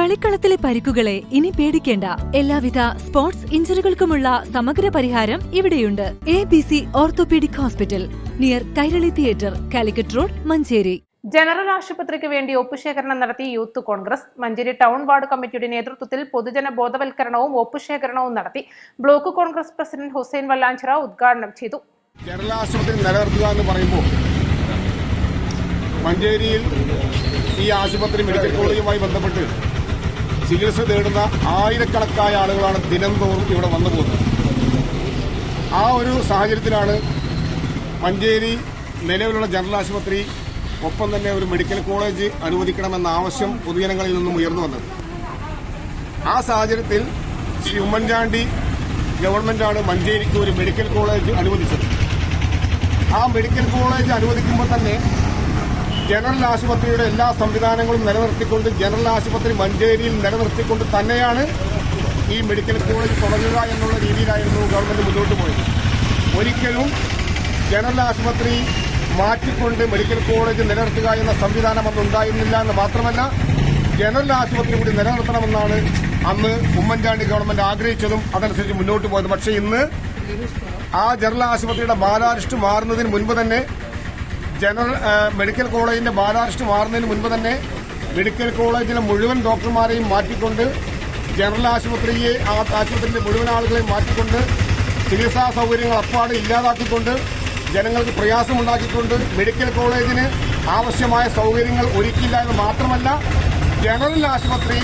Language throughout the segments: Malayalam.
കളിക്കളത്തിലെ പരിക്കുകളെ ഇനി പേടിക്കേണ്ട. എല്ലാവിധ സ്പോർട്സ് ഇഞ്ചുറികൾക്കുമുള്ള സമഗ്ര പരിഹാരം ഇവിടെയുണ്ട്. ABC orthopaedic hospital, near Kairali theatre, Calicut road, Manjeri. General ആശുപത്രിക്ക് വേണ്ടി ഒപ്പുശേഖരണം നടത്തി youth Congress. Manjeri town ward കമ്മിറ്റിയുടെ നേതൃത്വത്തിൽ പൊതുജന ബോധവൽക്കരണവും ഒപ്പുശേഖരണവും നടത്തി. ബ്ലോക്ക് കോൺഗ്രസ് പ്രസിഡന്റ് ഹുസൈൻ വല്ലാഞ്ചിറ ഉദ്ഘാടനം ചെയ്തു. ജനറൽ ആശുപത്രി നിലനിർത്തുക എന്ന് പറയുമ്പോൾ മഞ്ചേരിയിൽ ഈ ആശുപത്രി മെഡിക്കൽ കോളേജുമായി ബന്ധപ്പെട്ട് ചികിത്സ തേടുന്ന ആയിരക്കണക്കായ ആളുകളാണ് ദിനം തോറും ഇവിടെ വന്നു പോകുന്നത്. ആ ഒരു സാഹചര്യത്തിലാണ് മഞ്ചേരി നിലവിലുള്ള ജനറൽ ആശുപത്രി ഒപ്പം തന്നെ ഒരു മെഡിക്കൽ കോളേജ് അനുവദിക്കണമെന്ന ആവശ്യം പൊതുജനങ്ങളിൽ നിന്നും ഉയർന്നു വന്നത്. ആ സാഹചര്യത്തിൽ ശ്രീ ഉമ്മൻചാണ്ടി ഗവൺമെന്റാണ് മഞ്ചേരിക്ക് ഒരു മെഡിക്കൽ കോളേജ് അനുവദിച്ചത്. ആ മെഡിക്കൽ കോളേജ് അനുവദിക്കുമ്പോൾ തന്നെ ജനറൽ ആശുപത്രിയുടെ എല്ലാ സംവിധാനങ്ങളും നിലനിർത്തിക്കൊണ്ട് ജനറൽ ആശുപത്രി മഞ്ചേരിയിൽ നിലനിർത്തിക്കൊണ്ട് തന്നെയാണ് ഈ മെഡിക്കൽ കോളേജ് തുടങ്ങുക എന്നുള്ള രീതിയിലായിരുന്നു ഗവൺമെന്റ് മുന്നോട്ട് പോയത്. ഒരിക്കലും ജനറൽ ആശുപത്രി മാറ്റിക്കൊണ്ട് മെഡിക്കൽ കോളേജ് നിലനിർത്തുക എന്ന സംവിധാനം അന്ന് ഉണ്ടായിരുന്നില്ല എന്ന് മാത്രമല്ല, ജനറൽ ആശുപത്രി കൂടി നിലനിർത്തണമെന്നാണ് അന്ന് ഉമ്മൻചാണ്ടി ഗവൺമെന്റ് ആഗ്രഹിച്ചതും അതനുസരിച്ച് മുന്നോട്ട് പോയത്. പക്ഷേ ഇന്ന് ആ ജനറൽ ആശുപത്രിയുടെ ബാലാരിസ്റ്റ് മാറുന്നതിന് മുൻപ് തന്നെ മെഡിക്കൽ കോളേജിന്റെ ബാലാരിസ്റ്റ് മാറുന്നതിന് മുൻപ് തന്നെ മെഡിക്കൽ കോളേജിലെ മുഴുവൻ ഡോക്ടർമാരെയും മാറ്റിക്കൊണ്ട് ജനറൽ ആശുപത്രിയിലെ മുഴുവൻ ആളുകളെയും മാറ്റിക്കൊണ്ട് ചികിത്സാ സൗകര്യങ്ങൾ അപ്പാടെ ഇല്ലാതാക്കിക്കൊണ്ട് ജനങ്ങൾക്ക് പ്രയാസമുണ്ടാക്കിക്കൊണ്ട് മെഡിക്കൽ കോളേജിന് ആവശ്യമായ സൗകര്യങ്ങൾ ഒരുക്കില്ല എന്ന് മാത്രമല്ല, ജനറൽ ആശുപത്രി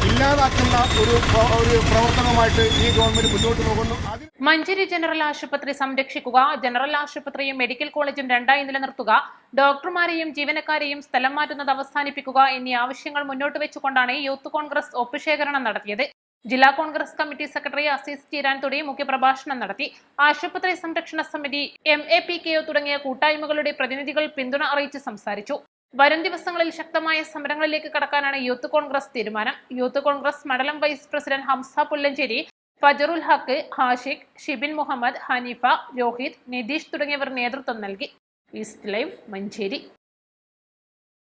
ഇല്ലാതാക്കുന്ന ഒരു പ്രവർത്തനവുമായിട്ട് ഈ ഗവൺമെന്റ് മുന്നോട്ട് പോകുന്നു. മഞ്ചേരി ജനറൽ ആശുപത്രി സംരക്ഷിക്കുക, ജനറൽ ആശുപത്രിയും മെഡിക്കൽ കോളേജും രണ്ടായി നിലനിർത്തുക, ഡോക്ടർമാരെയും ജീവനക്കാരെയും സ്ഥലം മാറ്റുന്നത് അവസാനിപ്പിക്കുക എന്നീ ആവശ്യങ്ങൾ മുന്നോട്ട് വെച്ചുകൊണ്ടാണ് യൂത്ത് കോൺഗ്രസ് ഒപ്പുശേഖരണം നടത്തിയത്. ജില്ലാ കോൺഗ്രസ് കമ്മിറ്റി സെക്രട്ടറി അസീസ് ചീരാൻതൊടി മുഖ്യപ്രഭാഷണം നടത്തി. ആശുപത്രി സംരക്ഷണ സമിതി, MAPKO തുടങ്ങിയ കൂട്ടായ്മകളുടെ പ്രതിനിധികൾ പിന്തുണ അറിയിച്ച് സംസാരിച്ചു. വരും ദിവസങ്ങളിൽ ശക്തമായ സമരങ്ങളിലേക്ക് കടക്കാനാണ് യൂത്ത് കോൺഗ്രസ് തീരുമാനം. യൂത്ത് കോൺഗ്രസ് മണ്ഡലം വൈസ് പ്രസിഡന്റ് ഹംസ പുല്ലഞ്ചേരി, ഫജറുൽ ഹക്ക്, ഹാഷിഖ്, ഷിബിൻ മുഹമ്മദ്, ഹനീഫ, രോഹിത്, നിതീഷ് തുടങ്ങിയവർ നേതൃത്വം നൽകി. East live, Manjeri.